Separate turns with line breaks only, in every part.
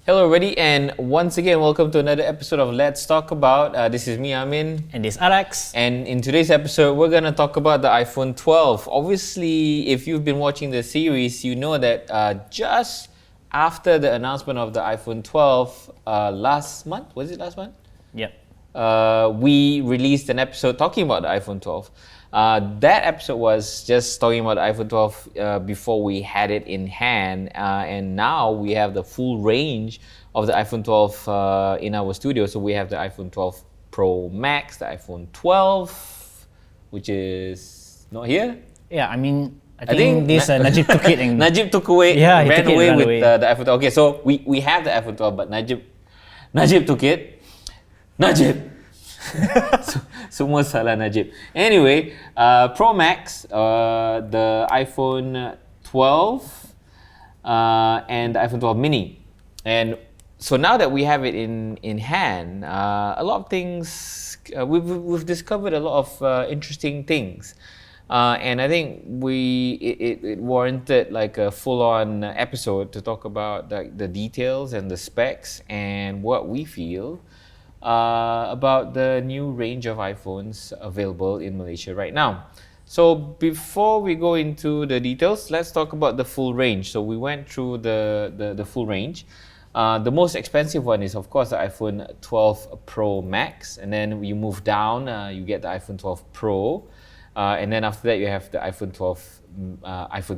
Hello everybody, and once again welcome to another episode of Let's Talk About. This is me, Amin.
And this is Alex.
And in today's episode, we're going to talk about the iPhone 12. Obviously, if you've been watching the series, you know that just after the announcement of the iPhone 12 last month, was it last month?
Yep.
We released an episode talking about the iPhone 12. That episode was just talking about the iPhone 12 before we had it in hand, and now we have the full range of the iPhone 12 in our studio. So we have the iPhone 12 Pro Max, the iPhone 12, which is not here.
Yeah, I think this Najib took it and
Najib took away, ran away with the iPhone 12. Okay, so we have the iPhone 12, but Najib took it. Najib! Semua salah Najib. Anyway, Pro Max, the iPhone 12 and the iPhone 12 mini. And so now that we have it in hand, a lot of things, we've discovered a lot of interesting things. And I think it warranted like a full-on episode to talk about the details and the specs and what we feel about the new range of iPhones available in Malaysia right now. So before we go into the details, let's talk about the full range. So we went through the full range. The most expensive one is of course the iPhone 12 Pro Max, and then you move down, you get the iPhone 12 Pro, and then after that you have the iPhone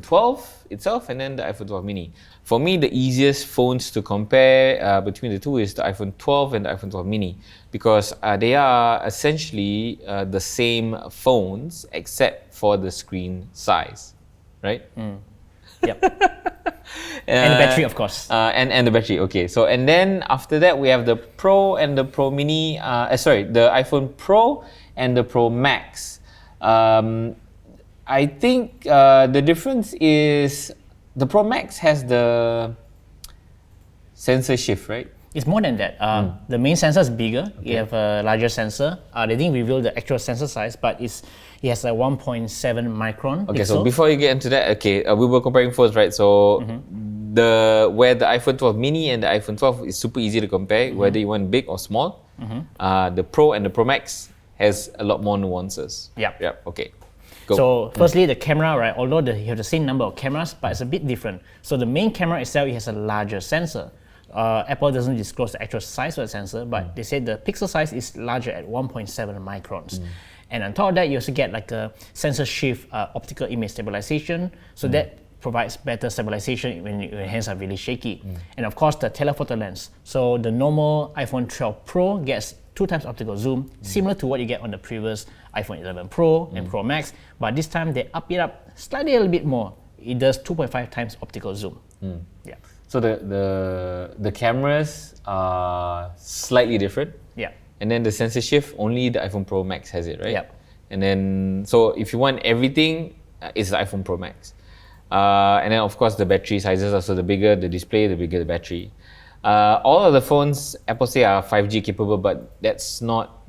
12 itself, and then the iPhone 12 mini. For me, the easiest phones to compare between the two is the iPhone 12 and the iPhone 12 mini, because they are essentially the same phones except for the screen size, right?
Yep. And the battery, of course.
And the battery, okay. So, and then after that, we have the Pro and the Pro mini, the iPhone Pro and the Pro Max. I think the difference is the Pro Max has the sensor shift, right?
It's more than that. The main sensor is bigger. Okay. You have a larger sensor. They didn't reveal the actual sensor size, but it has a 1.7 micron.
Okay,
pixel.
so before you get into that, we were comparing phones, right? So where the iPhone 12 mini and the iPhone 12 is super easy to compare, whether you want big or small. The Pro and the Pro Max has a lot more nuances.
Yep.
Okay. Go.
So firstly, the camera, right? Although you have the same number of cameras, but it's a bit different. So the main camera itself, it has a larger sensor. Apple doesn't disclose the actual size of the sensor, but they said the pixel size is larger at 1.7 microns. And on top of that, you also get like a sensor shift optical image stabilization. So that provides better stabilization when your hands are really shaky. And of course, the telephoto lens. So the normal iPhone 12 Pro gets 2 times optical zoom, similar to what you get on the previous iPhone 11 Pro and Pro Max, but this time they up it up slightly a little bit more. It does 2.5 times optical zoom. Yeah.
So the cameras are slightly different.
Yeah.
And then the sensor shift, only the iPhone Pro Max has it, right?
Yeah.
And then, so if you want everything, it's the iPhone Pro Max. And then of course the battery sizes are, so the bigger the display, the bigger the battery. All of the phones Apple say are 5G capable, but it's not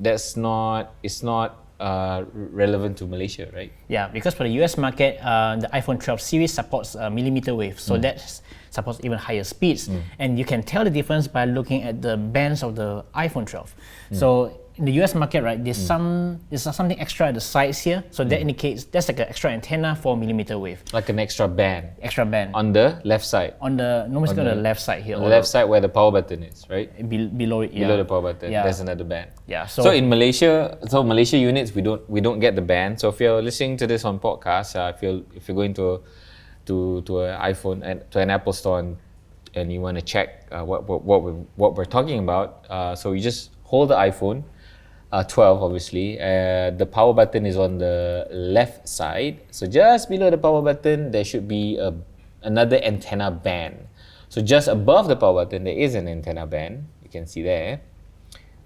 relevant to Malaysia, right?
Yeah, because for the US market, the iPhone 12 series supports millimeter wave, so that supports even higher speeds. And you can tell the difference by looking at the bands of the iPhone 12. So in the US market, right, there's something extra at the sides here, so that indicates that's like an extra antenna for millimeter wave.
Like an extra band.
Extra band.
On the left side.
Normally on the left side here.
On the left side where the power button is, right?
Below it, yeah.
Below the power button, there's another band.
Yeah.
So in Malaysia, Malaysia units, we don't get the band. So if you're listening to this on podcast, if you're going to an iPhone and to an Apple store and you want to check what we're talking about, so you just hold the iPhone 12, obviously. The power button is on the left side. So just below the power button, there should be another antenna band. So just above the power button, there is an antenna band. You can see there.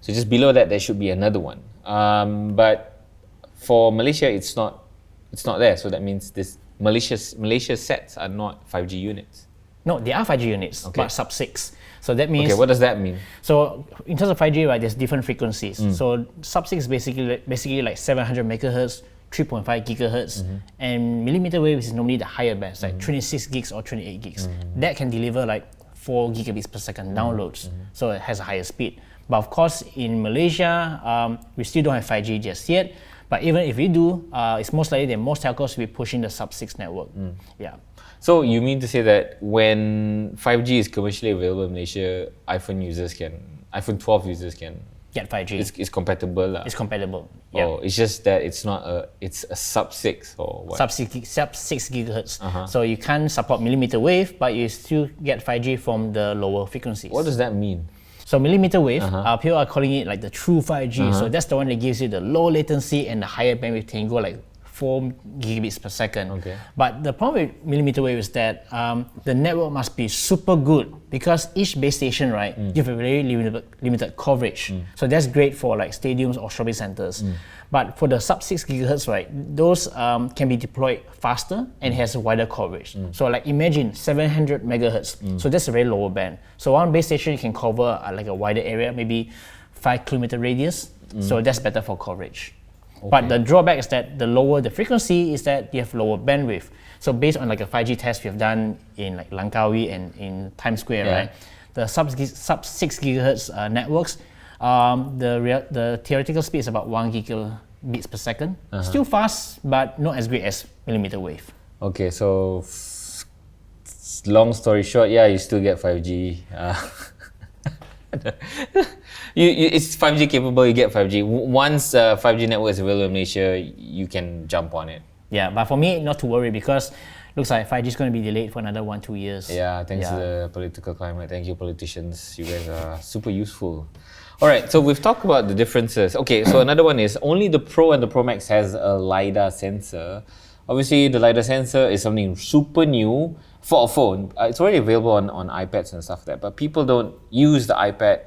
So just below that, there should be another one. But for Malaysia, it's not there. So that means Malaysia sets are not 5G units.
No, they are 5G units, but sub-6. So that means...
Okay, what does that mean?
So in terms of 5G, right, there's different frequencies. So sub-6 is basically like 700 megahertz, 3.5 gigahertz, and millimeter wave is normally the higher bands, like 26 gigs or 28 gigs. That can deliver like 4 gigabits per second downloads, so it has a higher speed. But of course, in Malaysia, we still don't have 5G just yet. But even if we do, it's most likely that most telcos will be pushing the sub-6 network. Yeah.
So you mean to say that when 5G is commercially available in Malaysia, iPhone 12 users can
Get 5G.
It's compatible lah.
It's compatible.
Oh, it's just that it's a sub-6 or what?
Sub-6 gigahertz. So you can't support millimeter wave, but you still get 5G from the lower frequencies.
What does that mean?
So millimeter wave, people are calling it like the true 5G. So that's the one that gives you the low latency and the higher bandwidth. Can go like 4 gigabits per second.
Okay.
But the problem with millimeter wave is that the network must be super good because each base station, right, you have a very limited coverage. So that's great for like stadiums or shopping centers. But for the sub-6 gigahertz, right, those can be deployed faster and has a wider coverage. So like imagine 700 megahertz. So that's a very lower band. So one base station you can cover like a wider area, maybe 5 kilometer radius. So that's better for coverage. Okay. But the drawback is that the lower the frequency is that you have lower bandwidth. So based on like a 5G test we've done in like Langkawi and in Times Square, right? The sub-6 gigahertz networks, the theoretical speed is about 1 gigabits per second. Still fast, but not as great as millimeter wave.
Okay, so long story short, you still get 5G. It's 5G capable, you get 5G. Once 5G network is available in Malaysia, you can jump on it.
Yeah, but for me, not to worry because looks like 5G is going to be delayed for another 1-2 years.
Yeah, thanks to the political climate. Thank you, politicians. You guys are super useful. All right, so we've talked about the differences. Okay, so another one is only the Pro and the Pro Max has a Lidar sensor. Obviously, the Lidar sensor is something super new for a phone. It's already available on iPads and stuff like that, but people don't use the iPad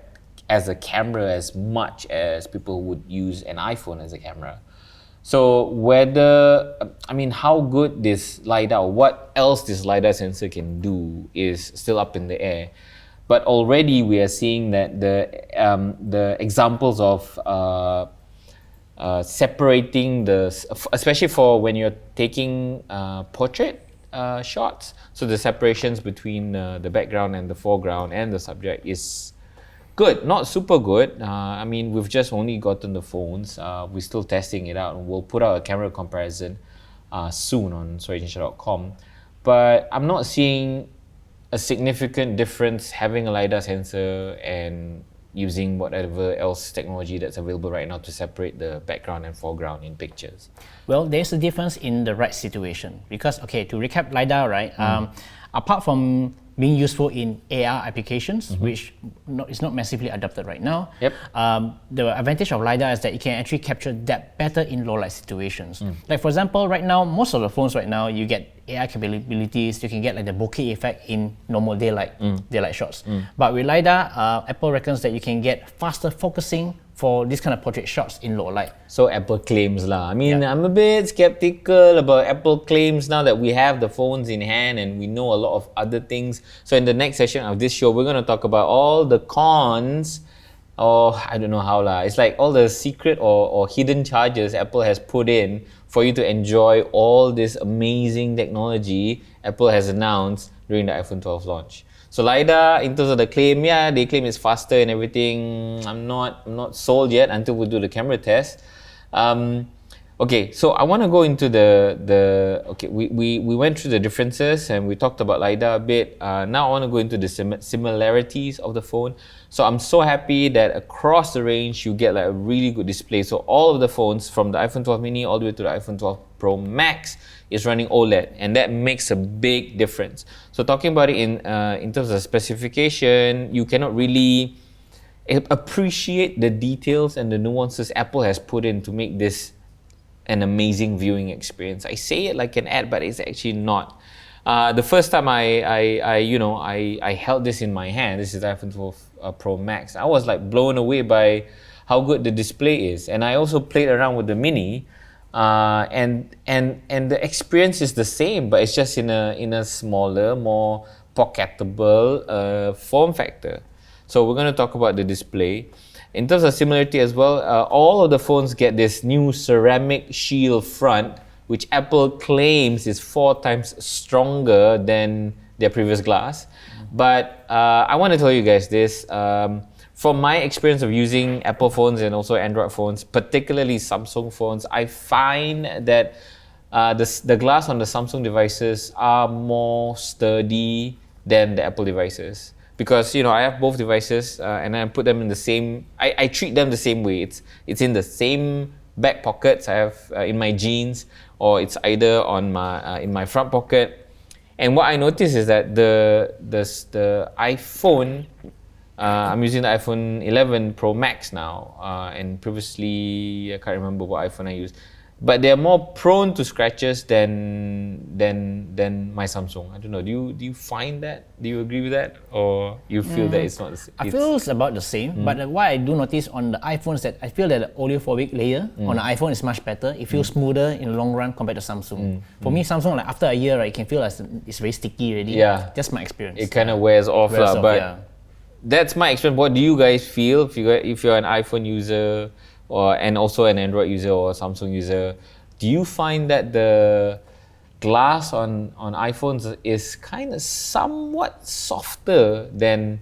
as a camera as much as people would use an iPhone as a camera. So how good this LiDAR, what else this LiDAR sensor can do is still up in the air. But already we are seeing that the examples of separating especially for when you're taking portrait shots, so the separations between the background and the foreground and the subject is good, not super good. We've just only gotten the phones. We're still testing it out, and we'll put out a camera comparison soon on storageinitial.com. But I'm not seeing a significant difference having a LiDAR sensor and using whatever else technology that's available right now to separate the background and foreground in pictures.
Well, there's a difference in the right situation because, to recap LiDAR, right, apart from being useful in AR applications, which is not massively adopted right now. The advantage of LiDAR is that it can actually capture depth better in low light situations. Like for example, right now, most of the phones right now, you get AR capabilities, you can get like the bokeh effect in normal daylight shots. But with LiDAR, Apple reckons that you can get faster focusing for this kind of portrait shots in low light.
So Apple claims lah. I'm a bit skeptical about Apple claims now that we have the phones in hand and we know a lot of other things. So in the next session of this show, we're going to talk about all the cons, or I don't know how lah. It's like all the secret or hidden charges Apple has put in for you to enjoy all this amazing technology Apple has announced during the iPhone 12 launch. So LiDAR, in terms of the claim, they claim it's faster and everything. I'm not sold yet until we do the camera test. Okay, so I want to go into we went through the differences and we talked about LiDAR a bit. Now I want to go into the similarities of the phone. So I'm so happy that across the range you get like a really good display. So all of the phones from the iPhone 12 mini all the way to the iPhone 12 Pro Max is running OLED, and that makes a big difference. So talking about it in terms of specification, you cannot really appreciate the details and the nuances Apple has put in to make this an amazing viewing experience. I say it like an ad, but it's actually not. The first time I held this in my hand, this is the iPhone 12 Pro Max, I was like blown away by how good the display is. And I also played around with the Mini, and the experience is the same, but it's just in a smaller, more pocketable form factor. So we're going to talk about the display. In terms of similarity as well, all of the phones get this new ceramic shield front, which Apple claims is 4 times stronger than their previous glass. But I want to tell you guys this. From my experience of using Apple phones and also Android phones, particularly Samsung phones, I find that the glass on the Samsung devices are more sturdy than the Apple devices. Because I have both devices and I put them in the same. I treat them the same way. It's in the same back pockets I have in my jeans, or it's either on my in my front pocket. And what I notice is that the iPhone, I'm using the iPhone 11 Pro Max now, and previously I can't remember what iPhone I used, but they're more prone to scratches than my Samsung. I don't know. Do you find that? Do you agree with that, or you feel that it's not the same?
I feel it's about the same, but what I do notice on the iPhones that I feel that the oleophobic layer on the iPhone is much better. It feels smoother in the long run compared to Samsung. For me, Samsung, like after a year, right, you can feel like it's very sticky already.
Yeah.
That's my experience.
It kind of wears off, but that's my experience. What do you guys feel if you're an iPhone user and also an Android user or a Samsung user? Do you find that the glass on iPhones is kind of somewhat softer than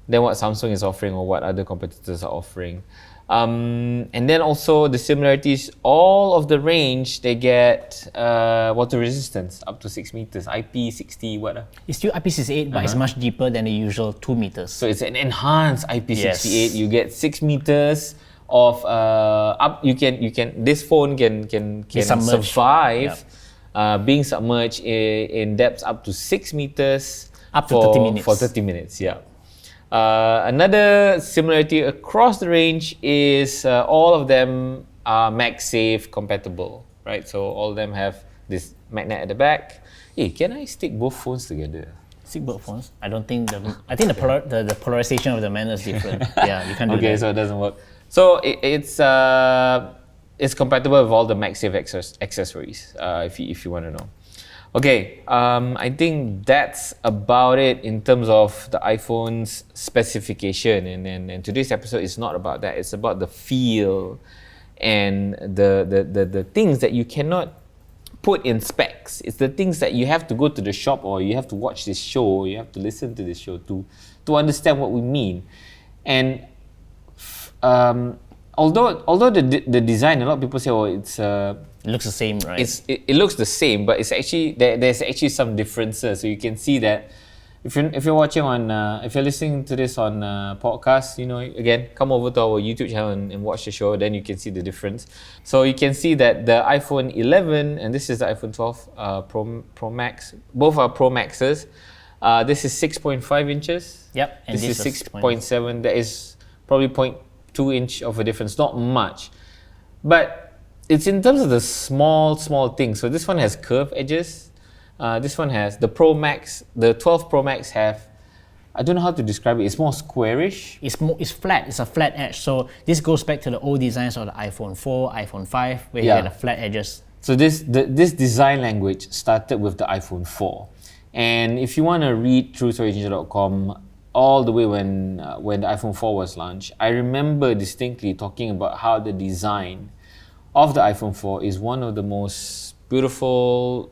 what Samsung is offering or what other competitors are offering? And then also the similarities, all of the range, they get water resistance up to 6 meters, IP60 what?
It's still IP68, but it's much deeper than the usual 2 meters.
So it's an enhanced IP68. You get 6 meters of this phone can survive being submerged in depths up to 6 meters
up to 30 minutes.
For 30 minutes, yeah. Another similarity across the range is all of them are Magsafe compatible, right? So all of them have this magnet at the back. Hey, can I stick both phones together?
Stick both phones? I don't think I think the polarization of the magnet is different. Yeah, you can't do that.
Okay, so it doesn't work. So it's compatible with all the Magsafe accessories, if you want to know. Okay, I think that's about it in terms of the iPhone's specification. And today's episode is not about that. It's about the feel and the things that you cannot put in specs. It's the things that you have to go to the shop, or you have to watch this show, or you have to listen to this show to understand what we mean. And although the design, a lot of people say,
it looks the same, right?
It looks the same, but it's actually there's actually some differences. So you can see that if you're watching on if you're listening to this on podcast, again, come over to our YouTube channel and watch the show. Then you can see the difference. So you can see that the iPhone 11 and this is the iPhone 12 Pro Max. Both are Pro Maxes. This is 6.5 inches.
Yep.
And this is 6.7. That is probably 0.2 inch of a difference. Not much, but it's in terms of the small things. So this one has curved edges. This one has the Pro Max. The 12 Pro Max have, I don't know how to describe it. It's more squarish.
It's flat. It's a flat edge. So this goes back to the old designs of the iPhone 4, iPhone 5, where you had the flat edges.
So this design language started with the iPhone 4. And if you want to read through storychanger.com all the way when the iPhone 4 was launched, I remember distinctly talking about how the design of the iPhone 4 is one of the most beautiful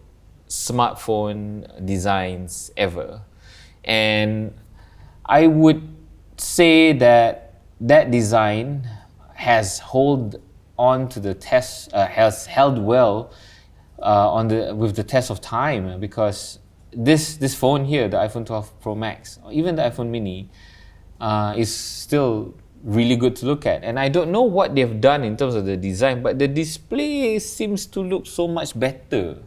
smartphone designs ever. And I would say that design has held on to the test, has held well with the test of time, because this phone here, the iPhone 12 Pro Max, or even the iPhone Mini, is still really good to look at. And I don't know what they've done in terms of the design, but the display seems to look so much better.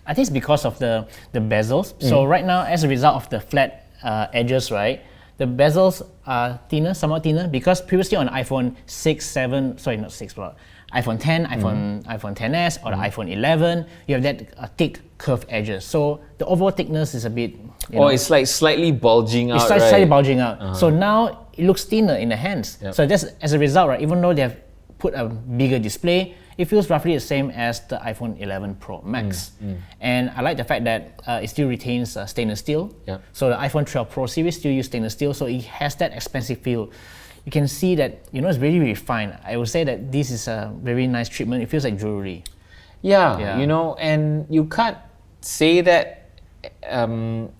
I think it's because of the bezels. So right now, as a result of the flat edges, right, the bezels are somewhat thinner, because previously on iPhone 6, 7, sorry, not 6, but iPhone 10, iPhone XS, or the iPhone 11, you have that thick curved edges. So the overall thickness is a bit,
it's like slightly bulging out,
right? It's slightly bulging out. So now it looks thinner in the hands. Yep. So that's, as a result, right, even though they have put a bigger display, it feels roughly the same as the iPhone 11 Pro Max. And I like the fact that it still retains stainless steel.
Yep.
So the iPhone 12 Pro series still use stainless steel, so it has that expensive feel. You can see that, it's really, really fine. I would say that this is a very nice treatment. It feels like jewelry.
Yeah. And you can't say that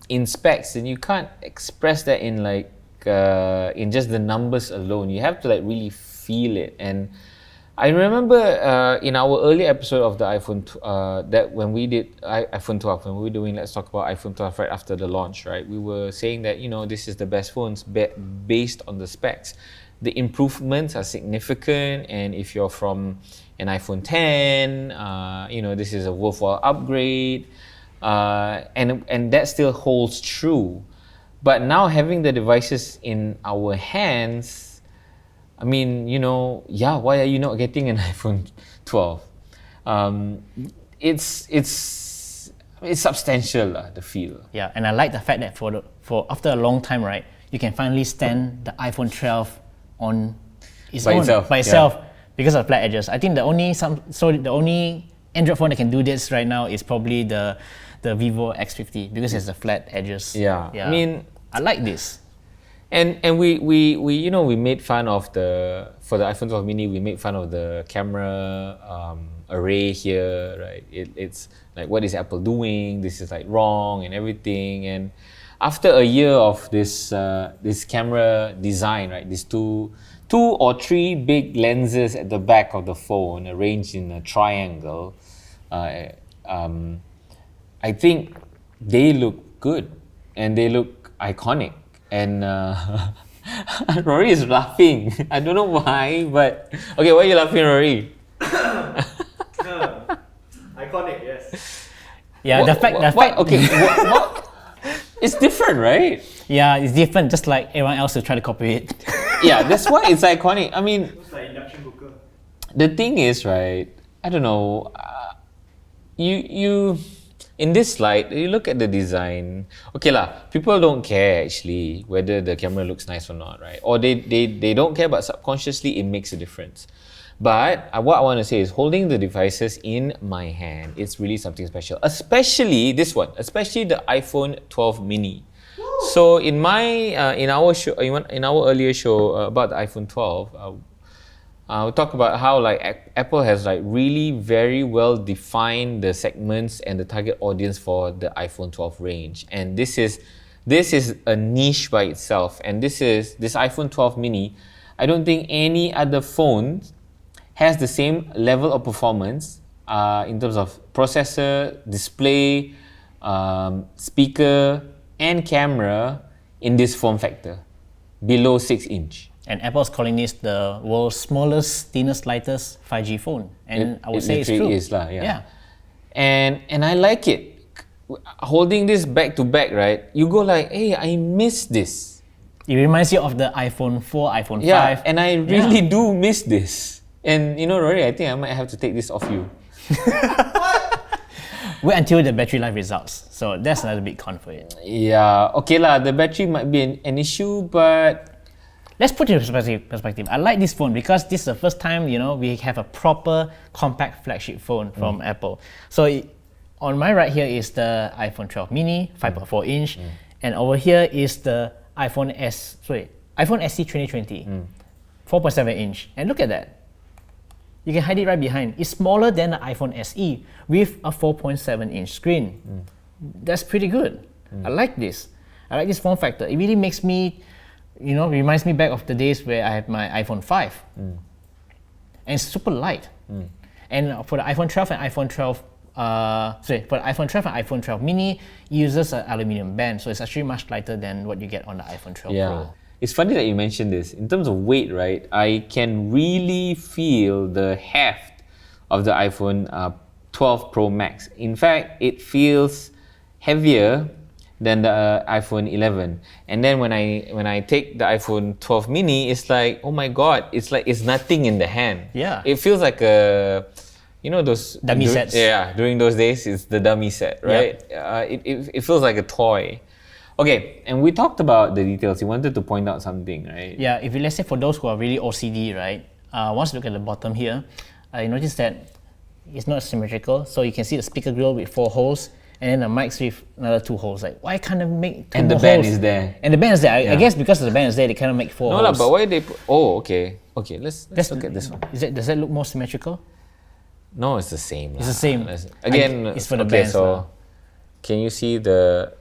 in specs, then you can't express that in like in just the numbers alone. You have to like really feel it. And I remember in our early episode of the iPhone, that when we did iPhone 12, when we were doing Let's Talk About iPhone 12 right after the launch, right? We were saying that, you know, this is the best phones based on the specs. The improvements are significant, and if you're from an iPhone 10, you know, this is a worthwhile upgrade, and that still holds true. But now having the devices in our hands, I mean, you know, yeah, why are you not getting an iPhone 12? It's substantial, the feel.
Yeah, and I like the fact that for after a long time, right, you can finally stand the iPhone 12 on its own by itself because of flat edges. I think the only Android phone that can do this right now is probably the Vivo X50 because it has the flat edges.
Yeah. I mean,
I like this.
And we you know, we made fun of for the iPhone 12 mini, we made fun of the camera array here, right? It's like, what is Apple doing? This is like wrong and everything. And after a year of this camera design, right? These two or three big lenses at the back of the phone arranged in a triangle, I think they look good and they look iconic. And Rory is laughing. I don't know why, but okay, why are you laughing, Rory?
Iconic, yes.
Yeah,
what,
the fact.
Okay, what? It's different, right?
Yeah, it's different. Just like everyone else will try to copy it.
Yeah, that's why it's iconic. I mean,
Looks like induction cooker.
the thing is, right? I don't know. You. In this slide, you look at the design. Okay lah, people don't care actually whether the camera looks nice or not, right? Or they don't care, but subconsciously it makes a difference. But what I want to say is, holding the devices in my hand, it's really something special. Especially this one, especially the iPhone 12 mini. So in our earlier show about the iPhone 12. We talk about how like Apple has like really very well defined the segments and the target audience for the iPhone 12 range, and this is a niche by itself. And this iPhone 12 mini, I don't think any other phone has the same level of performance in terms of processor, display, speaker, and camera in this form factor below 6-inch.
And Apple's calling this the world's smallest, thinnest, lightest 5G phone. And I would say it's true.
Yeah. And I like it. Holding this back to back, right? You go like, hey, I miss this.
It reminds you of the iPhone 4, iPhone 5.
Yeah, and I really do miss this. And you know, Rory, I think I might have to take this off you.
Wait until the battery life results. So that's another big con for it.
Yeah, okay lah. The battery might be an issue, but
let's put it in perspective. I like this phone because this is the first time, you know, we have a proper compact flagship phone from Apple. So on my right here is the iPhone 12 mini, 5.4 inch, and over here is the iPhone SE 2020, 4.7 inch. And look at that. You can hide it right behind. It's smaller than the iPhone SE with a 4.7 inch screen. That's pretty good. I like this. I like this form factor. It really makes me, you know, reminds me back of the days where I had my iPhone 5. And it's super light. And for the iPhone 12 and iPhone 12, for the iPhone 12 and iPhone 12 mini, it uses an aluminium band, so it's actually much lighter than what you get on the iPhone 12 Pro.
It's funny that you mentioned this. In terms of weight, right, I can really feel the heft of the iPhone 12 Pro Max. In fact, it feels heavier than the iPhone 11. And then when I take the iPhone 12 mini, it's like, oh my god, it's like it's nothing in the hand.
Yeah.
It feels like a, you know, those
dummy sets.
Yeah, during those days, it's the dummy set, right? Yep. It feels like a toy. Okay, and we talked about the details. You wanted to point out something, right?
Yeah, if you, let's say for those who are really OCD, right? Once you look at the bottom here, you notice that it's not symmetrical. So you can see the speaker grill with 4 holes, and then the mics with another 2 holes. Like, why can't they make 2
and
more
the band
holes?
is there.
And the band is there. I guess because the band is there, they kind of make 4 holes.
No, but why they put... Oh, okay. Okay, let's look at this one.
Does that look more symmetrical?
No, it's the same.
It's the same.
Again,
it's for the bands.
So can you see the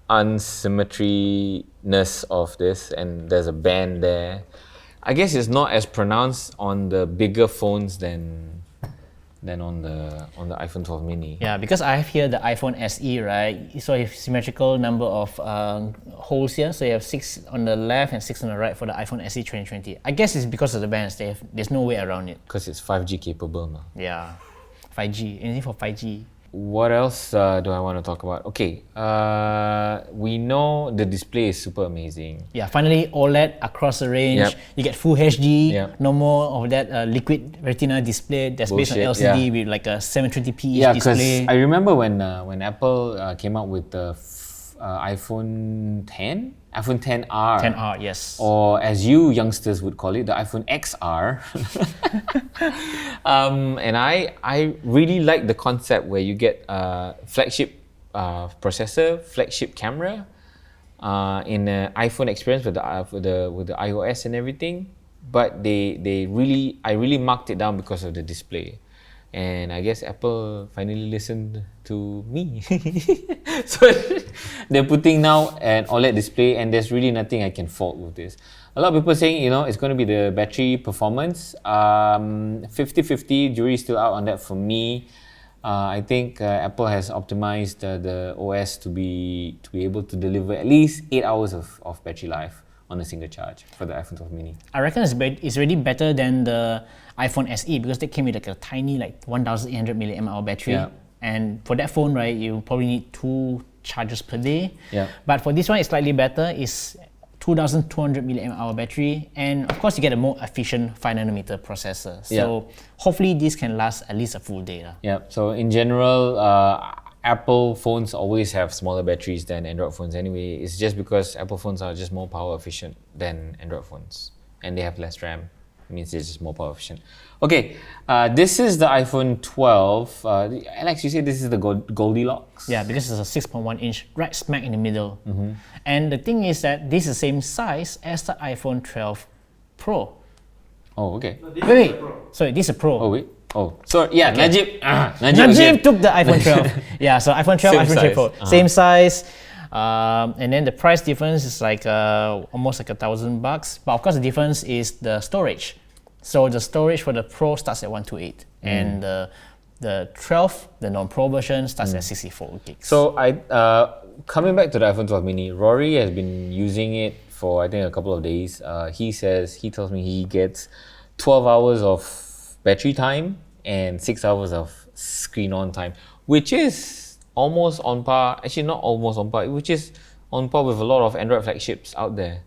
unsymmetryness of this? And there's a band there. I guess it's not as pronounced on the bigger phones than on the iPhone 12 mini.
Yeah, because I have here the iPhone SE, right? So you have symmetrical number of holes here. So you have 6 on the left and 6 on the right for the iPhone SE 2020. I guess it's because of the bands. There's no way around it.
Because it's 5G capable now.
Yeah, 5G. Anything for 5G.
What else do I want to talk about? Okay, we know the display is super amazing.
Yeah, finally OLED across the range.
Yep.
You get full HD.
Yep.
No more of that liquid retina display that's based on
Bullshit,
LCD
yeah.
with like a 720p
Yeah, because
display.
I remember when Apple came out with the iPhone 10, iPhone 10R.
10R, yes.
Or as you youngsters would call it, the iPhone XR. And I really like the concept where you get flagship processor, flagship camera in an iPhone experience with the iOS and everything. But I really marked it down because of the display. And I guess Apple finally listened to me. So they're putting now an OLED display, and there's really nothing I can fault with this. A lot of people saying, it's going to be the battery performance. 50-50, jury's still out on that for me. I think Apple has optimized the OS to be able to deliver at least 8 hours of battery life on a single charge for the iPhone 12 mini.
I reckon it's already better than the iPhone SE because they came with like a tiny 1,800 mAh battery.
Yeah.
And for that phone, right, you probably need 2 charges per day.
Yeah.
But for this one, it's slightly better. It's 2,200 mAh battery, and of course you get a more efficient 5nm processor. So hopefully this can last at least a full day.
Yeah. So in general, Apple phones always have smaller batteries than Android phones anyway. It's just because Apple phones are just more power efficient than Android phones, and they have less RAM. It means it's just more power efficient. Okay, this is the iPhone 12. Alex, you said this is the Goldilocks?
Yeah, because it's a 6.1 inch right smack in the middle. And the thing is that this is the same size as the iPhone 12 Pro.
Oh, okay.
No, this
Wait,
is the Pro.
sorry, this is a Pro.
Oh, wait. Oh, sorry. Yeah,
Okay.
Najib.
Najib took the iPhone 12. Yeah, so iPhone 12,
Same
iPhone 12 Pro,
size.
same size. And then the price difference is like almost like $1,000. But of course, the difference is the storage. So the storage for the Pro starts at 128, and the 12, the non-Pro version, starts at 64 gigs.
So coming back to the iPhone 12 mini, Rory has been using it for I think a couple of days. He tells me he gets 12 hours of battery time and 6 hours of screen on time, which is almost on par. Actually, not almost on par, which is on par with a lot of Android flagships out there.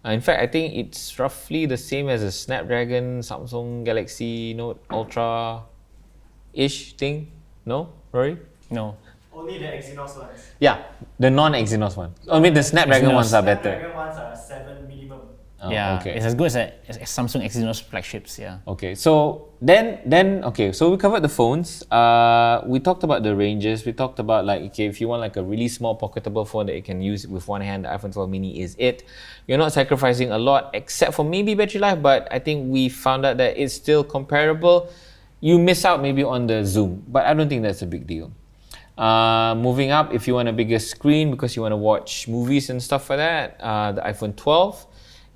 In fact, I think it's roughly the same as a Snapdragon, Samsung Galaxy Note Ultra-ish thing. No, Rory?
No.
Only the Exynos ones.
Yeah, the non-Exynos one. I mean, the Snapdragon ones are better.
Snapdragon ones are 7 minimum.
Oh,
Yeah,
okay.
it's as good as Samsung Exynos flagships. Yeah.
Okay, so then okay, so we covered the phones. We talked about the ranges. We talked about if you want a really small pocketable phone that you can use with one hand, the iPhone 12 mini is it. You're not sacrificing a lot except for maybe battery life, but I think we found out that it's still comparable. You miss out maybe on the zoom, but I don't think that's a big deal. Moving up, if you want a bigger screen because you want to watch movies and stuff like that, the iPhone 12.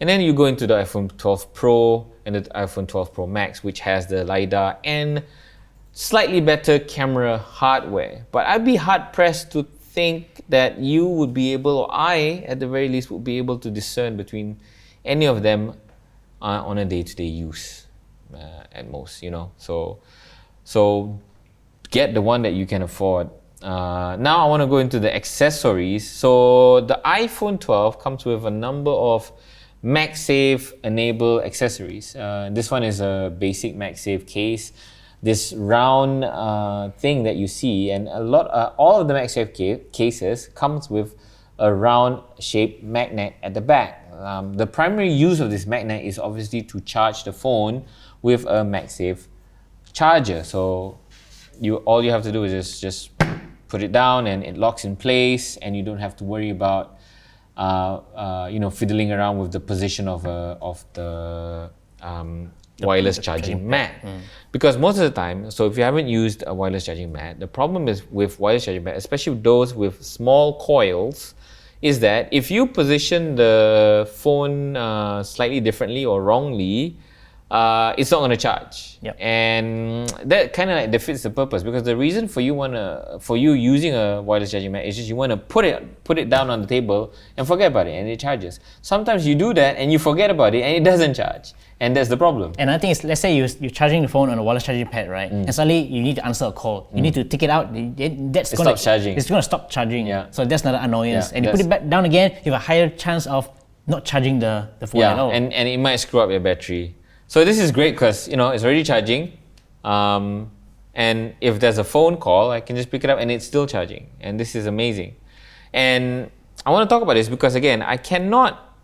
And then you go into the iPhone 12 Pro and the iPhone 12 Pro Max, which has the Lidar and slightly better camera hardware. But I'd be hard-pressed to think that you would be able, or I, at the very least, would be able to discern between any of them on a day-to-day use, at most, So get the one that you can afford. Now I want to go into the accessories. So the iPhone 12 comes with a number of Magsafe enabled accessories. This one is a basic Magsafe case. This round thing that you see, and all of the Magsafe cases comes with a round shaped magnet at the back. The primary use of this magnet is obviously to charge the phone with a Magsafe charger. So all you have to do is just put it down and it locks in place, and you don't have to worry about fiddling around with the position of the wireless charging mat. Because most of the time, so if you haven't used a wireless charging mat, the problem is with wireless charging mat, especially those with small coils, is that if you position the phone slightly differently or wrongly, it's not going to charge.
Yep.
And that kind of like defeats the purpose, because the reason for you using a wireless charging mat is just you want to put it down on the table and forget about it, and it charges. Sometimes you do that and you forget about it and it doesn't charge, and that's the problem.
And I think it's, let's say you're charging the phone on a wireless charging pad, right? And suddenly you need to answer a call. You need to take it out. That's going to
stops charging.
It's going to stop charging.
Yeah.
So that's another annoyance.
Yeah,
and you put it back down again, you have a higher chance of not charging the phone at all.
and it might screw up your battery. So this is great because it's already charging, and if there's a phone call, I can just pick it up and it's still charging, and this is amazing. And I want to talk about this because again, I cannot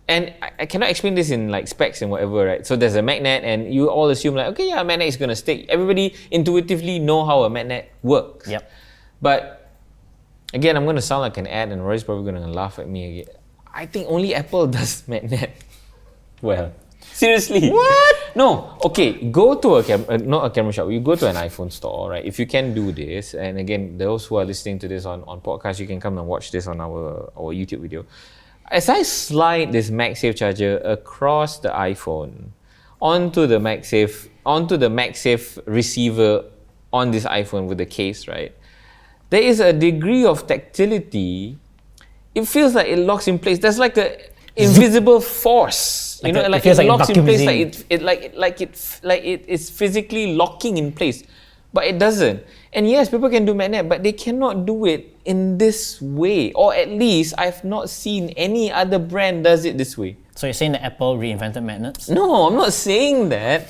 explain this in like specs and whatever, right? So there's a magnet, and you all assume like, okay, yeah, a magnet is gonna stick. Everybody intuitively know how a magnet works.
Yep.
But again, I'm gonna sound like an ad, and Roy's probably gonna laugh at me again. I think only Apple does magnet well. Seriously?
What?
No. Okay, go to not a camera shop. You go to an iPhone store, right? If you can do this, and again, those who are listening to this on podcast, you can come and watch this on our YouTube video. As I slide this Magsafe charger across the iPhone onto the Magsafe receiver on this iPhone with the case, right? There is a degree of tactility. It feels like it locks in place. There's like a invisible force.
Like
Like
it feels
it
like
locks in place,
vacuuming.
like it is physically locking in place, but it doesn't. And yes, people can do magnet, but they cannot do it in this way, or at least I've not seen any other brand does it this way.
So you're saying that Apple reinvented magnets?
No, I'm not saying that.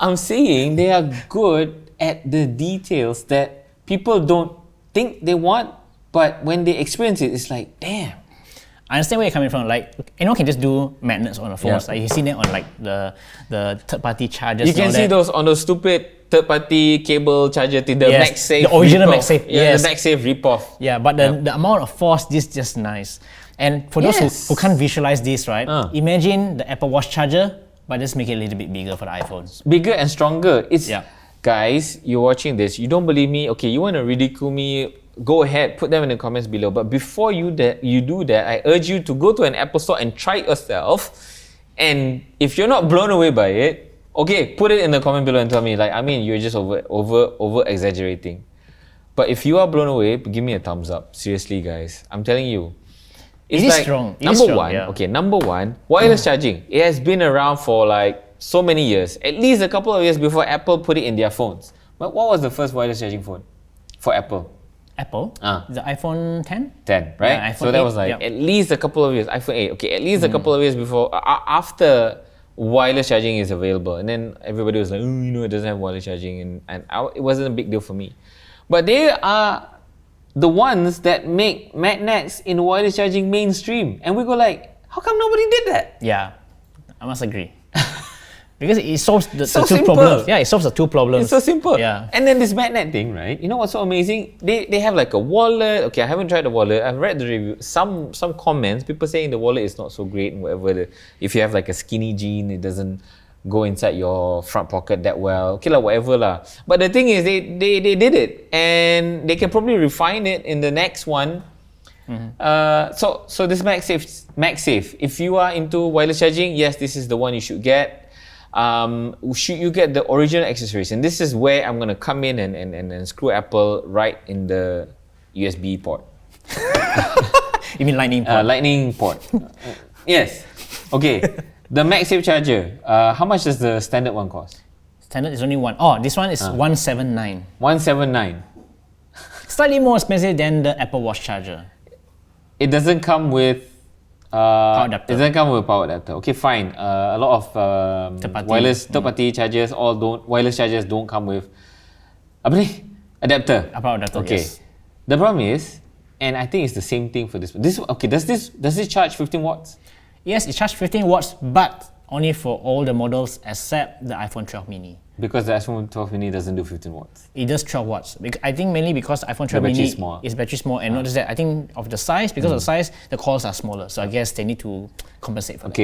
I'm saying they are good at the details that people don't think they want, but when they experience it, it's like, damn.
I understand where you're coming from. Like, anyone can just do magnets on a phone.
Yeah.
Like, you've seen it on like the third-party chargers.
You can see those on those stupid third-party cable charger, the
Yes,
Magsafe,
the original
ripoff.
Magsafe,
Yeah,
yes.
the Magsafe ripoff.
Yeah, but the amount of force, this is just nice. And for those who can't visualize this, right? Imagine the Apple Watch charger, but just make it a little bit bigger for the iPhone.
Bigger and stronger. It's
Yeah.
Guys, you're watching this. You don't believe me? Okay, you want to ridicule me? Go ahead, put them in the comments below. But before you do that, I urge you to go to an Apple store and try it yourself. And if you're not blown away by it, okay, put it in the comment below and tell me, like, I mean, you're just over exaggerating. But if you are blown away, give me a thumbs up. Seriously, guys, I'm telling you.
It is strong. It is
Number
strong,
one,
yeah.
okay, number one, wireless charging. It has been around for like so many years, at least a couple of years before Apple put it in their phones. But what was the first wireless charging phone for Apple?
Apple? The iPhone 10?
10, right?
Yeah, iPhone
So that
8,
was like
yeah.
at least a couple of years. iPhone 8, okay, at least a couple of years before, after wireless charging is available. And then everybody was like, it doesn't have wireless charging. And it wasn't a big deal for me. But they are the ones that make magnets in wireless charging mainstream. And we go like, how come nobody did that?
Yeah, I must agree. Because it solves the
So
two
simple.
problems. Yeah, it solves the two problems.
It's so simple.
Yeah.
And then this magnet thing, right? You know what's so amazing? They have like a wallet. Okay, I haven't tried the wallet. I've read the review. Some comments, people saying the wallet is not so great and whatever. If you have like a skinny jean, it doesn't go inside your front pocket that well. Okay lah, whatever lah. But the thing is, they did it, and they can probably refine it in the next one. So this Magsafe. If you are into wireless charging, yes, this is the one you should get. Should you get the original accessories? And this is where I'm gonna come in and screw Apple right in the USB port.
You mean lightning port?
Lightning port. Yes. Okay. The Magsafe charger. How much does the standard one cost?
Standard is only one. Oh, this one is 179.
179.
Slightly more expensive than the Apple Watch charger.
It doesn't come with
Power adapter.
It doesn't come with power adapter. Okay, fine. A lot of
Third-party.
wireless third-party chargers wireless chargers don't come with apa ni? Adapter.
A power adapter,
Okay.
yes.
The problem is, and I think it's the same thing for this. Does this charge 15 watts?
Yes, it charges 15 watts, but only for all the models except the iPhone 12 mini.
Because the iPhone 12 mini doesn't do 15 watts.
It does 12 watts. I think mainly because iPhone 12
battery
mini
is small.
is battery small, and not just that, I think of the size, because of the size, the coils are smaller. So I guess they need to compensate for that.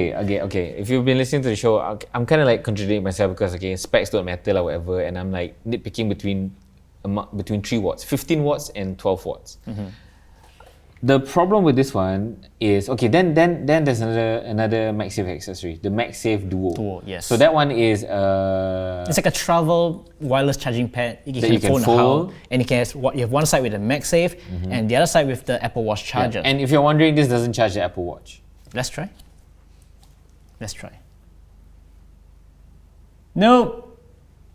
Okay. If you've been listening to the show, I'm kind of like contradicting myself because specs don't matter or whatever, and I'm like nitpicking between 3 watts, 15 watts and 12 watts. The problem with this one is then there's another Magsafe accessory, the Magsafe Duo.
Duo, yes.
So that one is
it's like a travel wireless charging pad. You
you can fold.
And you have one side with the Magsafe and the other side with the Apple Watch charger.
And if you're wondering, this doesn't charge the Apple Watch.
Let's try. No.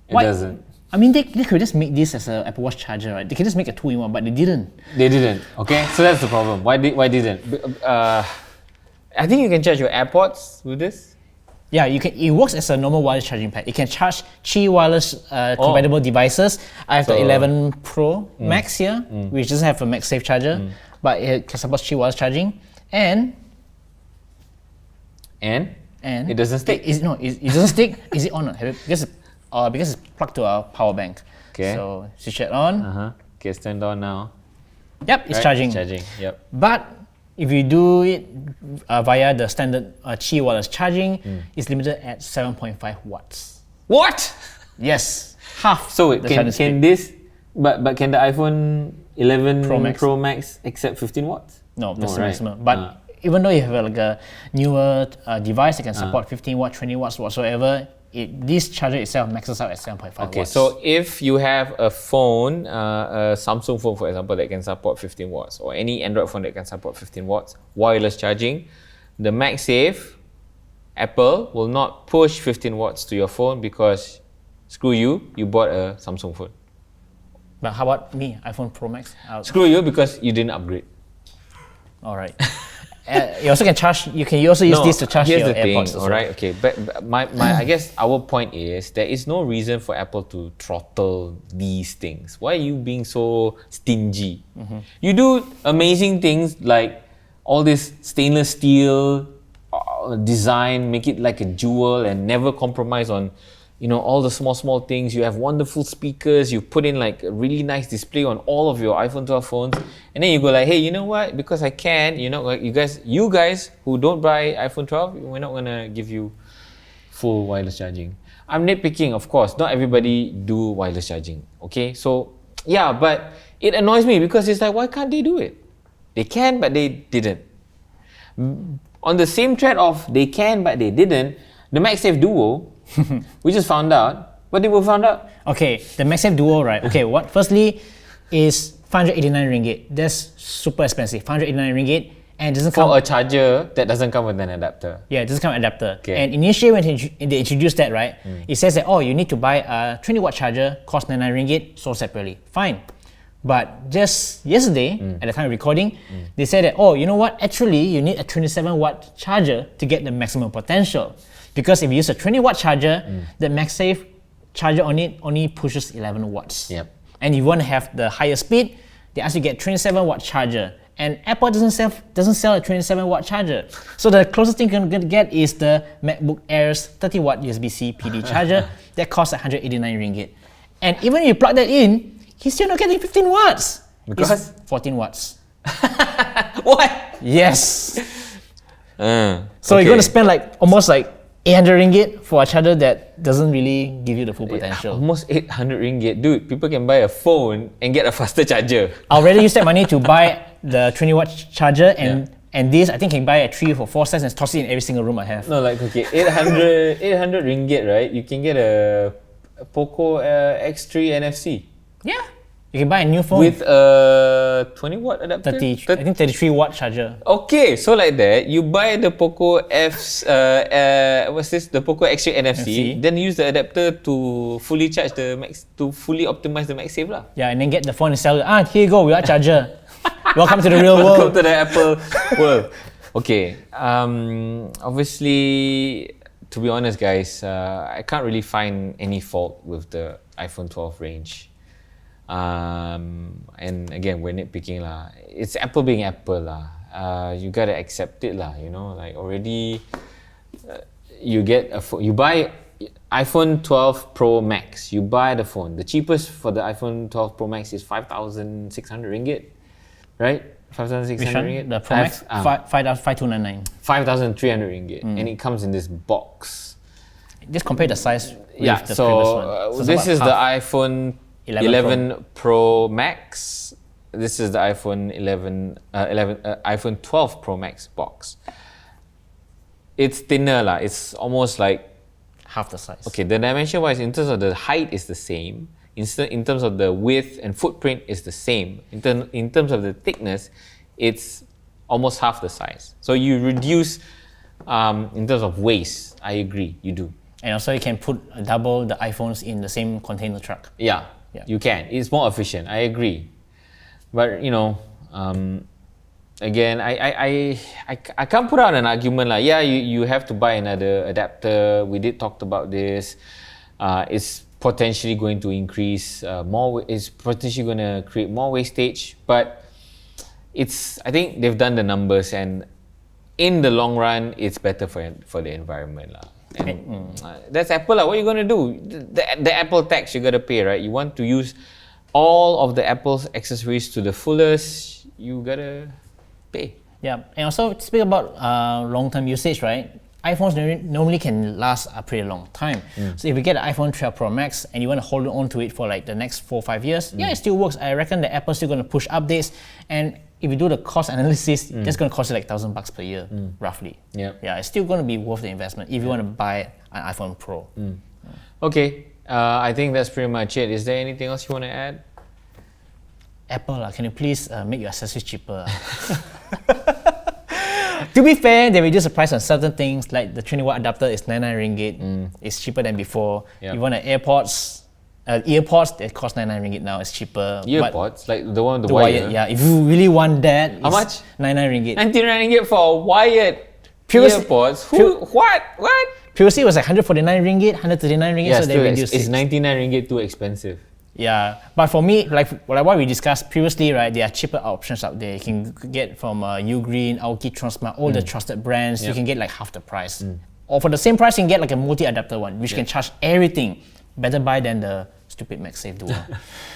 It doesn't.
I mean, they could just make this as an Apple Watch charger, right? They could just make a 2-in-1, but they didn't.
They didn't. Okay, so that's the problem. Why didn't? I think you can charge your AirPods with this.
Yeah, you can. It works as a normal wireless charging pad. It can charge Qi wireless compatible devices. I have the 11 Pro Max here, which doesn't have a Magsafe charger, but it can support Qi wireless charging, and
it doesn't stick.
It doesn't stick. Is it on? Because it's plugged to our power bank.
Okay.
So switch it on.
Okay, it's turned on now.
Yep, it's charging.
It's charging. Yep.
But if you do it via the standard Qi wireless charging, it's limited at 7.5 watts.
What?
Yes, half.
So
the charging
can
speed.
this? But can the iPhone 11
Pro Max.
Max accept 15 watts?
No, that's the
right.
maximum. But even though you have like a newer device that can support 15 watts, 20 watts whatsoever, this charger itself maxes out at 7.5 watts.
Okay, so if you have a phone, a Samsung phone for example, that can support 15 watts, or any Android phone that can support 15 watts, wireless charging, the MagSafe, Apple will not push 15 watts to your phone because screw you bought a Samsung phone.
But how about me, iPhone Pro Max?
Screw you because you didn't upgrade.
All right. You also can charge. You also use this to charge your AirPods.
All right, okay. But my I guess our point is there is no reason for Apple to throttle these things. Why are you being so stingy? You do amazing things like all this stainless steel design, make it like a jewel, and never compromise on all the small things. You have wonderful speakers, you put in like a really nice display on all of your iPhone 12 phones, and then you go like, hey, you know what, because I can, you guys who don't buy iPhone 12, we're not gonna give you full wireless charging. I'm nitpicking, of course, not everybody do wireless charging, okay? So yeah, but it annoys me because it's like, why can't they do it? They can, but they didn't. On the same thread of they can, but they didn't, the MagSafe Duo, we just found out. What did we find out?
Okay, the Magsafe Duo, right? Okay, firstly is 589 ringgit. That's super expensive. 589 ringgit, and it doesn't come
for a charger that doesn't come with an adapter.
Yeah, it doesn't come with an adapter.
Okay.
And initially when they introduced that, right, it says that you need to buy a 20-watt charger, cost 99 ringgit, sold separately. Fine. But just yesterday, at the time of recording, they said that, you know what? Actually, you need a 27-watt charger to get the maximum potential. Because if you use a 20-watt charger, the MagSafe charger only pushes 11 watts.
Yep.
And you want to have the higher speed, they ask you to get 27-watt charger. And Apple doesn't sell a 27-watt charger. So the closest thing you're going to get is the MacBook Air's 30-watt USB-C PD charger that costs 189 ringgit. And even if you plug that in, he's still not getting 15 watts.
Because?
It's 14 watts.
What?
Yes. So
okay.
you're going to spend almost 800 ringgit for a charger that doesn't really give you the full potential.
Almost 800 ringgit. Dude, people can buy a phone and get a faster charger.
I'll rather use that money to buy the 20-watt charger and this, I think, can buy a 3 or 4 sets and toss it in every single room I have.
No, 800 ringgit, right? You can get a Poco X3 NFC.
Yeah. You can buy a new phone
with a 20-watt adapter?
33-watt charger.
Okay, so like that, you buy the Poco the Poco X3 NFC, then use the adapter to fully charge to fully optimize the MagSafe lah.
Yeah, and then get the phone and sell it. Here you go, we got a charger. Welcome to the real world.
Welcome to the Apple world. Okay, obviously, to be honest guys, I can't really find any fault with the iPhone 12 range. And again, we're nitpicking lah. It's Apple being Apple lah. You gotta accept it lah. Already, you get a phone. You buy iPhone 12 Pro Max. You buy the phone. The cheapest for the iPhone 12 Pro Max is 5,600 ringgit, right? 5,600 ringgit.
The Pro Max, 5,299.
5,300 ringgit, and it comes in this box.
Just compare the size with
Yeah.
the previous one.
So
it's
this
about
is the
half.
iPhone
11
11 Pro Max. This is the iPhone 12 Pro Max box. It's thinner lah. It's almost like,
half the size.
okay, the dimension wise, in terms of the height is the same. In terms of the width and footprint is the same. In terms of the thickness, it's almost half the size. So you reduce in terms of waste. I agree, you do.
And also you can put double the iPhones in the same container truck.
Yeah, you can. It's more efficient. I agree. But you know, again, I can't put out an argument like, yeah, you have to buy another adapter. We did talk about this. It's potentially going to increase more. It's potentially going to create more wastage. But I think they've done the numbers, and in the long run, it's better for the environment lah. And that's Apple lah. What are you gonna do? The Apple tax you gotta pay, right? You want to use all of the Apple's accessories to the fullest, you gotta pay.
Yeah, and also speak about long-term usage, right? iPhones normally can last a pretty long time. So if you get an iPhone 12 Pro Max and you want to hold on to it for like the next 4 or 5 years, yeah, it still works. I reckon that Apple's still going to push updates, and if you do the cost analysis, that's going to cost you like $1,000 per year, roughly.
Yeah.
Yeah, it's still going to be worth the investment if you want to buy an iPhone Pro.
Okay, I think that's pretty much it. Is there anything else you want to add?
Apple, can you please make your accessories cheaper? To be fair, they reduce the price on certain things, like the 20-watt adapter is 99 ringgit. It's cheaper than before.
Yeah.
You want an earpods, they cost 99 ringgit now. It's cheaper.
Earpods, like the one with the
The
wire.
wired, yeah. If you really want that,
How much?
99 ringgit.
99 ringgit for a wired
Previously-
earpods. What?
Previously, it was like 149 ringgit, 139 ringgit,
Yeah,
so they
still,
reduced
it's
it.
99 ringgit too expensive.
Yeah, but for me, like what we discussed previously, right, there are cheaper options out there. You can get from Ugreen, Aoki, Transmart, all the trusted brands. You can get like half the price. Or for the same price, you can get like a multi-adapter one, which can charge everything. Better buy than the stupid Magsafe duo.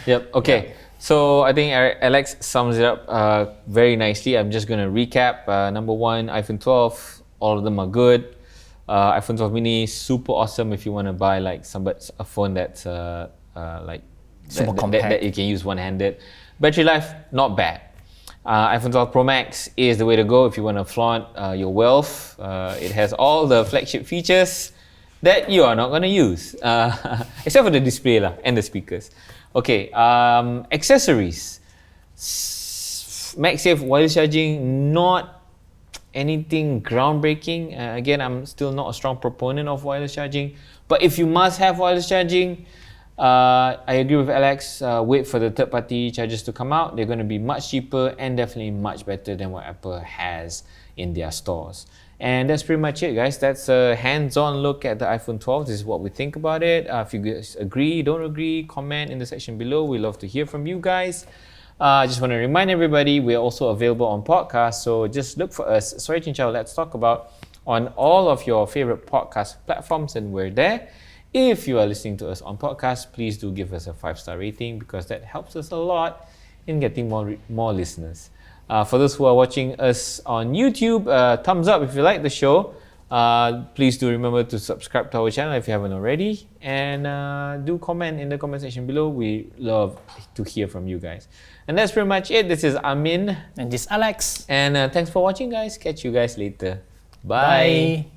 Yep, okay. So I think Alex sums it up very nicely. I'm just going to recap. Number one, iPhone 12, all of them are good. iPhone 12 mini, super awesome if you want to buy like a phone that's like
Super
that
compact.
you can use one-handed. Battery life, not bad. iPhone 12 Pro Max is the way to go if you want to flaunt your wealth. It has all the flagship features that you are not going to use, except for the display lah and the speakers. Okay, accessories. Magsafe wireless charging, not anything groundbreaking. Again, I'm still not a strong proponent of wireless charging, but if you must have wireless charging, I agree with Alex. Wait for the third-party chargers to come out. They're going to be much cheaper and definitely much better than what Apple has in their stores. And that's pretty much it, guys. That's a hands-on look at the iPhone 12. This is what we think about it. If you guys agree, don't agree, comment in the section below. We love to hear from you guys. I just want to remind everybody, we're also available on podcasts. So just look for us, Sorry Chin Let's Talk About, on all of your favorite podcast platforms, and we're there. If you are listening to us on podcast, please do give us a 5-star rating, because that helps us a lot in getting more listeners. For those who are watching us on YouTube, thumbs up if you like the show. Please do remember to subscribe to our channel if you haven't already, and do comment in the comment section below. We love to hear from you guys. And that's pretty much it. This is Amin.
And this Alex.
And thanks for watching, guys. Catch you guys later. Bye.
Bye.